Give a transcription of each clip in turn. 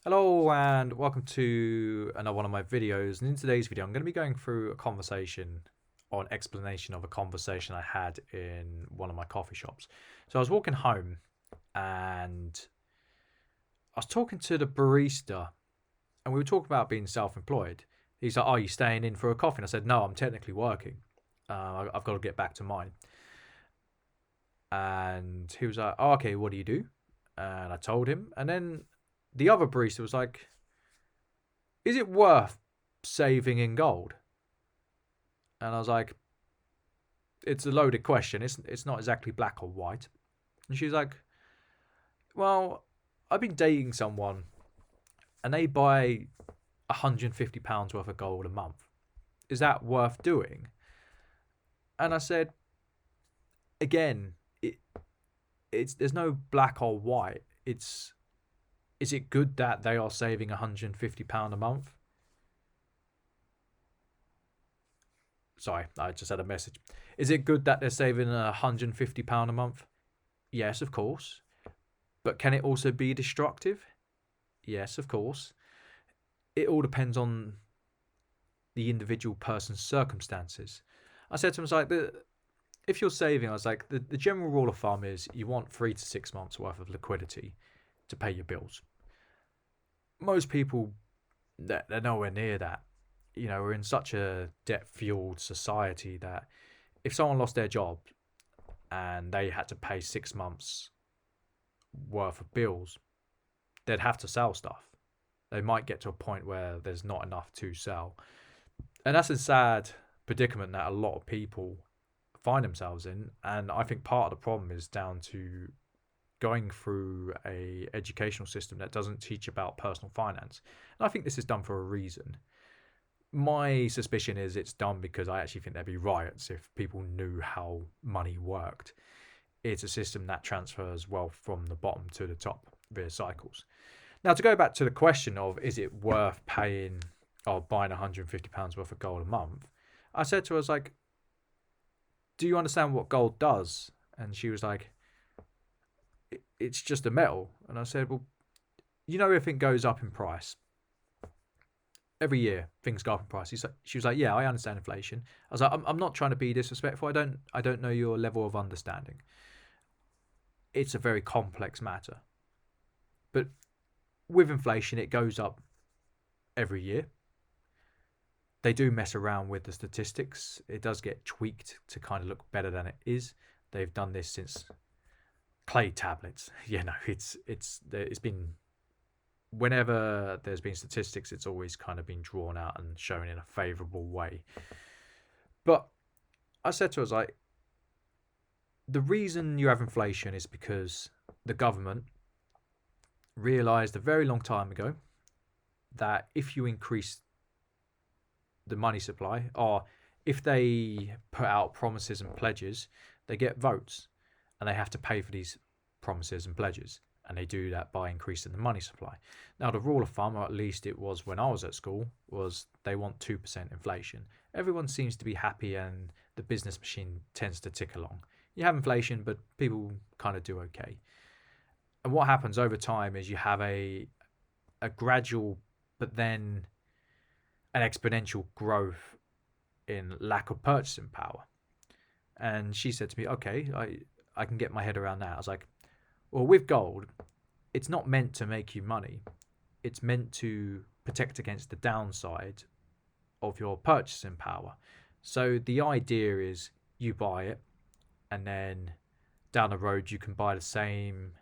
Hello and welcome to another one of my videos, and in today's video I'm going to be going through a conversation or an explanation of a conversation I had in one of my coffee shops. So I was walking home and I was talking to the barista and we were talking about being self-employed. He's like, "Oh, you staying in for a coffee?" And I said, "No, I'm technically working. I've got to get back to mine." And he was like, "Oh, okay, what do you do?" And I told him, and then the other barista was like, "Is it worth saving in gold?" And I was like, "It's a loaded question. It's not exactly black or white." And she's like, "Well, I've been dating someone and they buy £150 worth of gold a month. Is that worth doing?" And I said, again, it's there's no black or white. Is it good that they are saving £150 a month? Sorry, I just had a message. Is it good that they're saving £150 a month? Yes, of course. But can it also be destructive? Yes, of course. It all depends on the individual person's circumstances. I said to him, I was like, if you're saving, I was like, the general rule of thumb is you want 3 to 6 months worth of liquidity to pay your bills. Most people, they're nowhere near that. You know, we're in such a debt-fueled society that if someone lost their job and they had to pay 6 months worth of bills, they'd have to sell stuff. They might get to a point where there's not enough to sell. And that's a sad predicament that a lot of people find themselves in. And I think part of the problem is down to going through a educational system that doesn't teach about personal finance. And I think this is done for a reason. My suspicion is it's done because I actually think there'd be riots if people knew how money worked. It's a system that transfers wealth from the bottom to the top via cycles. Now, to go back to the question of is it worth paying or buying £150 worth of gold a month, I said to her, I was like, "Do you understand what gold does?" And she was like, "It's just a metal." And I said, "Well, everything goes up in price. Every year things go up in price." She was like, "Yeah, I understand inflation." I was like, I'm not trying to be disrespectful. I don't know your level of understanding. It's a very complex matter. But with inflation, it goes up every year. They do mess around with the statistics. It does get tweaked to kind of look better than it is. They've done this since clay tablets. It's been, whenever there's been statistics, it's always kind of been drawn out and shown in a favourable way. But I said to her, I was like, the reason you have inflation is because the government realised a very long time ago that if you increase the money supply, or if they put out promises and pledges, they get votes and they have to pay for these promises and pledges. And they do that by increasing the money supply. Now, the rule of thumb, or at least it was when I was at school, was they want 2% inflation. Everyone seems to be happy and the business machine tends to tick along. You have inflation, but people kind of do okay. And what happens over time is you have a gradual, but then an exponential growth in lack of purchasing power. And she said to me, "Okay, I can get my head around that." I was like, "Well, with gold, it's not meant to make you money. It's meant to protect against the downside of your purchasing power. So the idea is you buy it, and then down the road you can buy the same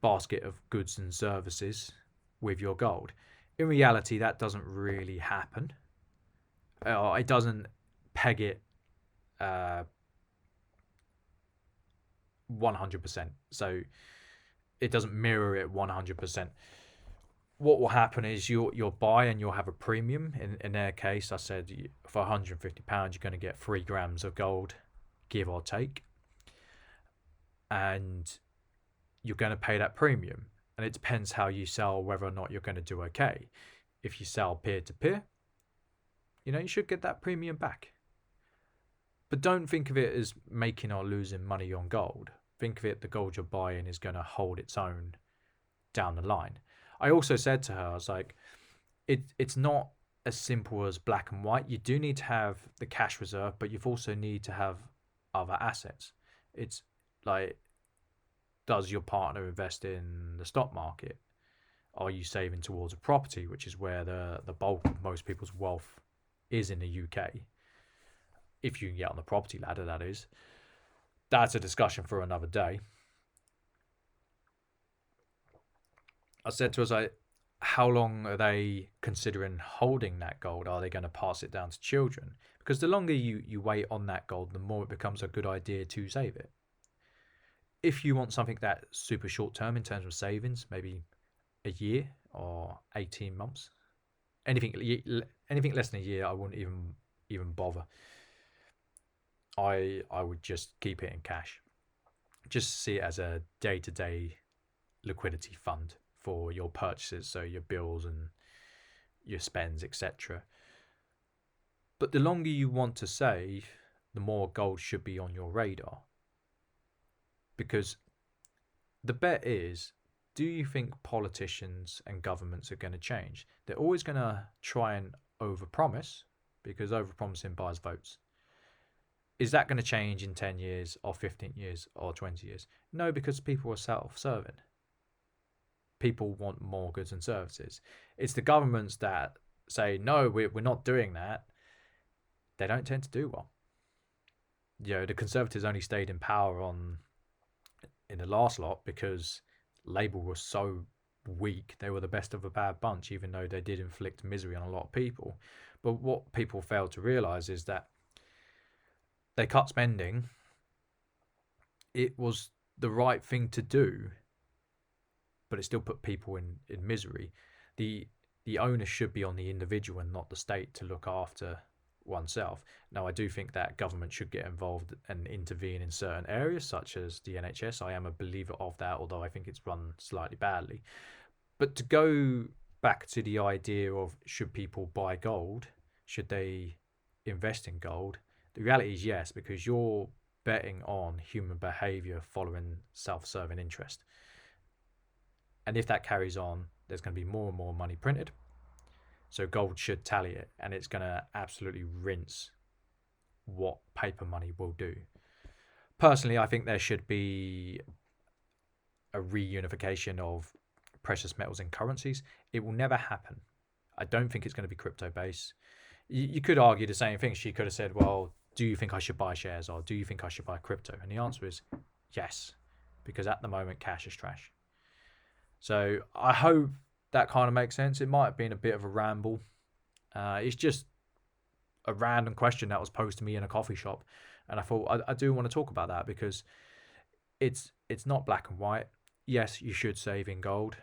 basket of goods and services with your gold." In reality, that doesn't really happen. It doesn't peg it 100%. So it doesn't mirror it 100%. What will happen is you'll buy and you'll have a premium. In their case, I said for £150, you're going to get 3 grams of gold, give or take. And you're going to pay that premium. And it depends how you sell, whether or not you're going to do okay. If you sell peer to peer, you should get that premium back. But don't think of it as making or losing money on gold. Think of it, the gold you're buying is going to hold its own down the line. I also said to her, I was like, it's not as simple as black and white. You do need to have the cash reserve, but you've also need to have other assets. It's like, does your partner invest in the stock market? Are you saving towards a property, which is where the bulk of most people's wealth is in the UK? If you can get on the property ladder, that is. That's a discussion for another day. I said to us, how long are they considering holding that gold? Are they going to pass it down to children? Because the longer you wait on that gold, the more it becomes a good idea to save it. If you want something that's super short term in terms of savings, maybe a year or 18 months, anything less than a year, I wouldn't even bother. I would just keep it in cash. Just see it as a day-to-day liquidity fund for your purchases, so your bills and your spends, etc. But the longer you want to save, the more gold should be on your radar. Because the bet is, do you think politicians and governments are going to change? They're always going to try and overpromise, because overpromising buys votes. Is that going to change in 10 years or 15 years or 20 years? No, because people are self-serving. People want more goods and services. It's the governments that say, no, we're not doing that. They don't tend to do well. The Conservatives only stayed in power in the last lot because Labour was so weak. They were the best of a bad bunch, even though they did inflict misery on a lot of people. But what people fail to realise is that they cut spending. It was the right thing to do, but it still put people in misery. The onus should be on the individual and not the state to look after oneself. Now, I do think that government should get involved and intervene in certain areas, such as the NHS. I am a believer of that, although I think it's run slightly badly. But to go back to the idea of, should people buy gold? Should they invest in gold? The reality is yes, because you're betting on human behavior following self-serving interest. And if that carries on, there's going to be more and more money printed. So gold should tally it, and it's going to absolutely rinse what paper money will do. Personally, I think there should be a reunification of precious metals and currencies. It will never happen. I don't think it's going to be crypto-based. You could argue the same thing. She could have said, well, do you think I should buy shares, or do you think I should buy crypto? And the answer is yes, because at the moment, cash is trash. So I hope that kind of makes sense. It might have been a bit of a ramble. It's just a random question that was posed to me in a coffee shop, and I thought I do want to talk about that, because it's not black and white. Yes, you should save in gold.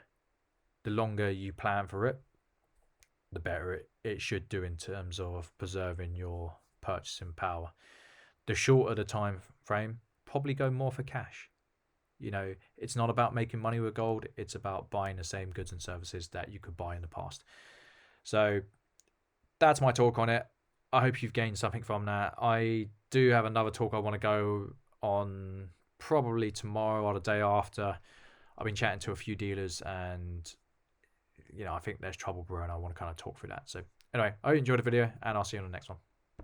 The longer you plan for it, the better it should do in terms of preserving your purchasing power. The shorter the time frame, probably go more for cash. It's not about making money with gold. It's about buying the same goods and services that you could buy in the past. So that's my talk on it. I hope you've gained something from that. I do have another talk I want to go on probably tomorrow or the day after. I've been chatting to a few dealers, and I think there's trouble brewing. I want to kind of talk through that. So anyway, I hope you enjoyed the video, and I'll see you on the next one.